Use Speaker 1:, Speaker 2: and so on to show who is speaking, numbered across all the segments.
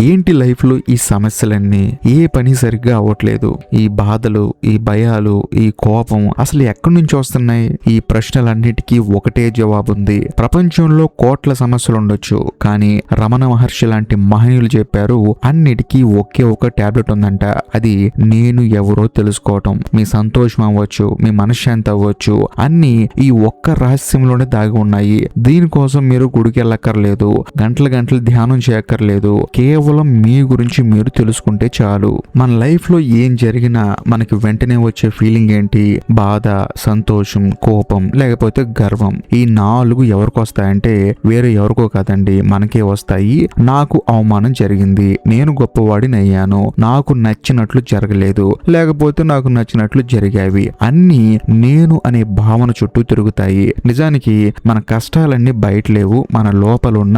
Speaker 1: ఏంటి లైఫ్ లో ఈ సమస్యలన్నీ? ఏ పని సరిగ్గా అవ్వట్లేదు. ఈ బాధలు, ఈ భయాలు, ఈ కోపం అసలు ఎక్కడి నుంచి వస్తున్నాయి? ఈ ప్రశ్నలన్నిటికీ ఒకటే జవాబు ఉంది. ప్రపంచంలో కోట్ల సమస్యలు ఉండొచ్చు, కానీ రమణ మహర్షి లాంటి మహనీయులు చెప్పారు అన్నిటికీ ఒకే ఒక టాబ్లెట్ ఉందంట. అది నేను ఎవరో తెలుసుకోవటం. మీ సంతోషం అవ్వచ్చు, మీ మనశ్శాంతి అవ్వచ్చు, అన్ని ఈ ఒక్క రహస్యంలోనే దాగి ఉన్నాయి. దీనికోసం మీరు గుడికి వెళ్ళక్కర్లేదు, గంటలు గంటలు ధ్యానం చేయక్కర్లేదు. కేవలం మీ గురించి మీరు తెలుసుకుంటే చాలు. మన లైఫ్ లో ఏం జరిగినా మనకి వెంటనే వచ్చే ఫీలింగ్ ఏంటి? బాధ, సంతోషం, కోపం, లేకపోతే గర్వం. ఈ 4 ఎవరికి వస్తాయంటే వేరే ఎవరికో కాదండి, మనకే వస్తాయి. నాకు అవమానం జరిగింది, నేను గొప్పవాడిని అయ్యాను, నాకు నచ్చినట్లు జరగలేదు, లేకపోతే నాకు నచ్చినట్లు జరిగావి, అన్నీ నేను అనే భావన చుట్టూ తిరుగుతాయి. నిజానికి మన కష్టాలన్నీ బయట లేవు, మన లోపలున్న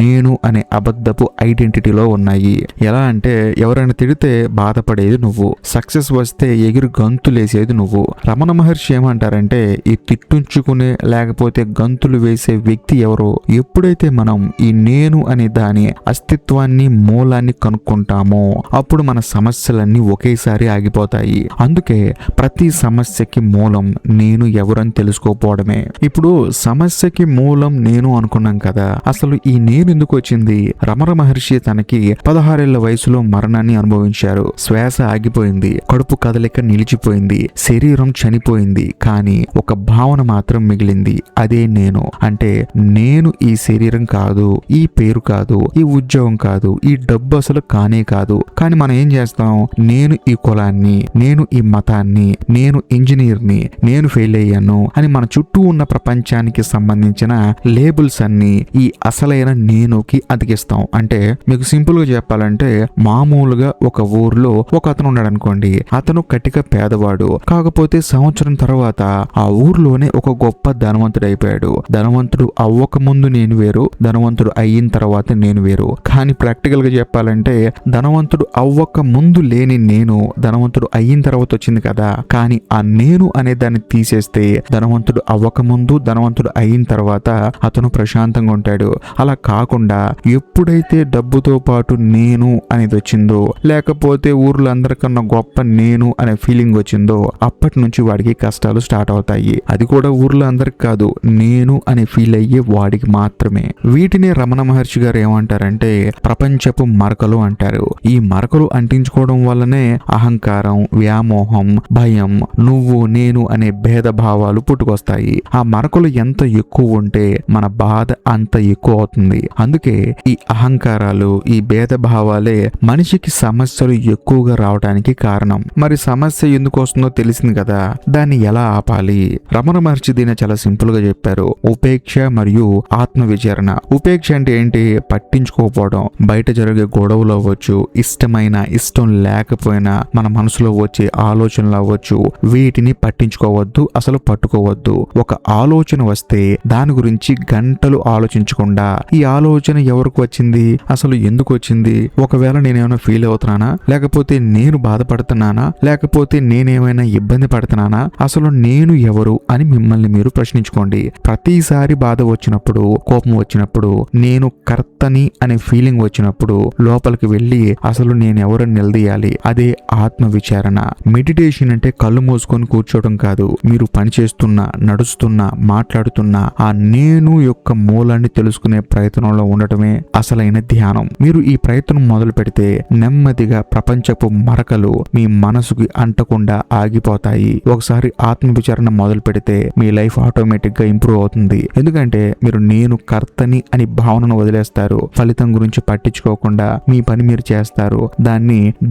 Speaker 1: నేను అనే అబద్ధపు ఐడెంటిటీలో ఉన్నాయి. ఎలా అంటే ఎవరైనా తిడితే బాధపడేది నువ్వు, సక్సెస్ వస్తే ఎగిరి గంతులేసేది నువ్వు. రమణ మహర్షి ఏమంటారంటే ఈ తిట్టుంచుకునే లేకపోతే గంతులు వేసే వ్యక్తి ఎవరో ఎప్పుడైతే మనం ఈ నేను అనే దాని అస్తిత్వాన్ని, మూలాన్ని కనుక్కుంటామో అప్పుడు మన సమస్యలన్నీ ఒకేసారి ఆగిపోతాయి. అందుకే ప్రతి సమస్యకి మూలం నేను ఎవరని తెలుసుకోపోవడమే. ఇప్పుడు సమస్యకి మూలం నేను అనుకున్నాం కదా, అసలు ఈ నేను ఎందుకు వచ్చింది? రమణ మహర్షి తనకి 16 ఏళ్ల వయసులో మరణాన్ని అనుభవించారు. శ్వాస ఆగిపోయింది, కడుపు కదలిక నిలిచిపోయింది, శరీరం చనిపోయింది, కానీ ఒక భావన మాత్రం మిగిలింది. అదే నేను. అంటే నేను ఈ శరీరం కాదు, ఈ పేరు కాదు, ఈ ఉద్యోగం కాదు, ఈ డబ్బు అసలు కానే కాదు. కానీ మనం ఏం చేస్తాం? నేను ఈ కులాన్ని, నేను ఈ మతాన్ని, నేను ఇంజనీర్ని, నేను ఫెయిల్ అయ్యాను అని మన చుట్టూ ఉన్న ప్రపంచానికి సంబంధించిన లేబుల్స్ అన్ని ఈ అసలైన నేనుకి అతికిస్తాం. అంటే మీకు సింపుల్ గా చెప్పాలంటే మామూలుగా ఒక ఊర్లో ఒక అతను ఉన్నాడు అనుకోండి. అతను కటిక పేదవాడు, కాకపోతే సంవత్సరం తర్వాత ఆ ఊర్లోనే ఒక గొప్ప ధనవంతుడు అయిపోయాడు. ధనవంతుడు అవ్వక ముందు నేను వేరు, ధనవంతుడు అయిన తర్వాత నేను వేరు. కానీ ప్రాక్టికల్ గా చెప్పాలంటే ధనవంతుడు అవ్వక ముందు లేని నేను ధనవంతుడు అయిన తర్వాత వచ్చింది కదా. కానీ ఆ నేను అనే దాన్ని తీసేస్తే ధనవంతుడు అవ్వక ముందు, ధనవంతుడు అయిన తర్వాత అతను ప్రశాంతంగా ఉంటాడు. అలా కాకుండా ఎప్పుడైతే డబ్బుతో పాటు నేను అనేది వచ్చిందో, లేకపోతే ఊర్లో అందరికన్నా గొప్ప నేను అనే ఫీలింగ్ వచ్చిందో, అప్పటి నుంచి వాడికి కష్టాలు స్టార్ట్ అవుతాయి. అది కూడా ఊర్లో అందరికి కాదు, నేను అనే ఫీల్ అయ్యే వాడికి మాత్రమే. వీటిని రమణ మహర్షి గారు ఏమంటారంటే ప్రపంచపు మరకలు అంటారు. ఈ మరకలు అంటించుకోవడం వల్లనే అహంకారం, వ్యామోహం, భయం, నువ్వు నేను అనే భేద భావాలు పుట్టుకొస్తాయి. ఆ మరకలు ఎంత ఎక్కువ ఉంటే మన బాధ అంత ఎక్కువ అవుతుంది. అందుకే ఈ అహంకారాలు, ఈ భేద భావాలే మనిషికి సమస్యలు ఎక్కువగా రావడానికి కారణం. మరి సమస్య ఎందుకు వస్తుందో తెలిసింది కదా, దాన్ని ఎలా ఆపాలి? రమణ మహర్షి దీన్ని చాలా సింపుల్ గా చెప్పారు. ఉపేక్ష మరియు ఆత్మ విచారణ. ఉపేక్ష అంటే ఏంటి? పట్టించుకోకపోవడం. బయట జరిగే గొడవలు అవ్వచ్చు, ఇష్టమైన ఇష్టం లేకపోయినా మన మనసులో వచ్చే ఆలోచనలు అవ్వచ్చు, వీటిని పట్టించుకోవద్దు, అసలు పట్టుకోవద్దు. ఒక ఆలోచన వస్తే దాని గురించి గంటలు ఆలోచించకుండా ఈ ఆలోచన ఎవరికి వచ్చింది, అసలు ఎందుకు వచ్చింది, ఒకవేళ నేనేమైనా ఫీల్ అవుతున్నానా, లేకపోతే నేను బాధపడుతున్నానా, లేకపోతే నేనేమైనా ఇబ్బంది పడుతున్నానా, అసలు నేను ఎవరు అని మిమ్మల్ని మీరు ప్రశ్నించుకోండి. ప్రతిసారి బాధ వచ్చినప్పుడు, కోపం వచ్చినప్పుడు, నేను కర్తని అనే ఫీలింగ్ వచ్చినప్పుడు లోపలికి వెళ్ళి అసలు నేను ఎవరని నిలదీయాలి. అదే ఆత్మ విచారణ. మెడిటేషన్ అంటే కళ్ళు మూసుకొని కూర్చోవడం కాదు. మీరు పని చేస్తున్నా, నడుస్తున్నా, మాట్లాడుతున్నా ఆ నేను యొక్క మూలాన్ని తెలుసుకునే ప్రయత్నంలో ఉండటమే అసలైన ధ్యానం. మీరు ఈ ప్రయత్నం మొదలు పెడితే నెమ్మదిగా ప్రపంచపు మరకలు మీ మనసుకి అంటకుండా ఆగిపోతాయి. ఒకసారి ఆత్మ విచారణ మొదలు పెడితే మీ లైఫ్ ఆటోమేటిక్ గా ఇంప్రూవ్ అవుతుంది. ఎందుకంటే మీరు నేను కర్తని అని భావనను వదిలేస్తారు. ఫలితం గురించి పట్టించుకోకుండా మీ పని మీరు చేస్తారు.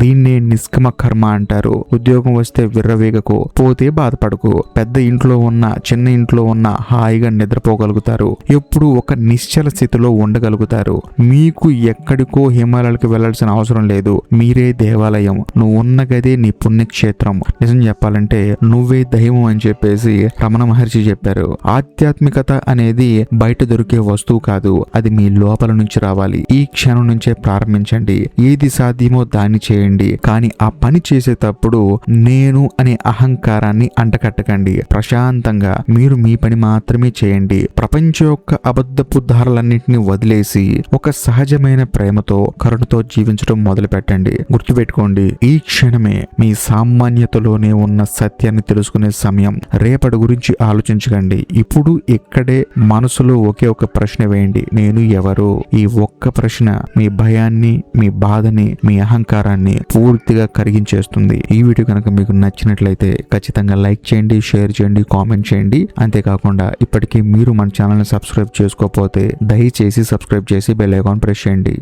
Speaker 1: దీన్నే నిష్కమ కర్మ అంటారు. ఉద్యోగం వస్తే విర్రవీగకు, పోతే బాధపడకు. పెద్ద ఇంట్లో ఉన్న, చిన్న ఇంట్లో ఉన్న హాయిగా నిద్రపోగలుగుతారు. ఎప్పుడు ఒక నిశ్చల స్థితిలో ఉండగలుగుతారు. మీకు ఎక్కడికో హిమాలయాలకు వెళ్లాల్సిన అవసరం లేదు. మీరే దేవాలయం, నువ్వు ఉన్న గదే నీ పుణ్యక్షేత్రం. నిజం చెప్పాలంటే నువ్వే దైవం అని చెప్పేసి రమణ మహర్షి చెప్పారు. ఆధ్యాత్మికత అనేది బయట దొరికే వస్తువు కాదు, అది మీ లోపల నుంచి రావాలి. ఈ క్షణం నుంచే ప్రారంభించండి. ఏది సాధ్యమో దాన్ని చేయండి. కానీ ఆ పని చేసేటప్పుడు నేను అనే అహంకారాన్ని అంటకట్టకండి. ప్రశాంతంగా మీరు మీ పని మాత్రమే చేయండి. ప్రపంచం యొక్క అబద్ధపు ధారలన్నింటినీ వదిలేసి ఒక సహజమైన ప్రేమతో ప్రేమతో కరుణతో జీవించడం మొదలు పెట్టండి. గుర్తుపెట్టుకోండి, ఈ క్షణమే మీ సామాన్యతలోనే ఉన్న సత్యాన్ని తెలుసుకునే సమయం. రేపటి గురించి ఆలోచించకండి. ఇప్పుడు ఇక్కడే మనసులో ఒకే ఒక ప్రశ్న వేయండి, నేను ఎవరు? ఈ ఒక్క ప్రశ్న మీ భయాన్ని, మీ బాధని, మీ అహంకారాన్ని పూర్తిగా కరిగించేస్తుంది. ఈ వీడియో కనుక మీకు నచ్చినట్లయితే ఖచ్చితంగా లైక్ చేయండి, షేర్ చేయండి, కామెంట్ చేయండి. అంతేకాకుండా ఇప్పటికీ మీరు మన ఛానల్ని సబ్స్క్రైబ్ చేసుకోకపోతే దయచేసి సబ్స్క్రైబ్ చేసి బెల్ ఐకాన్ ప్రెస్ చేయండి.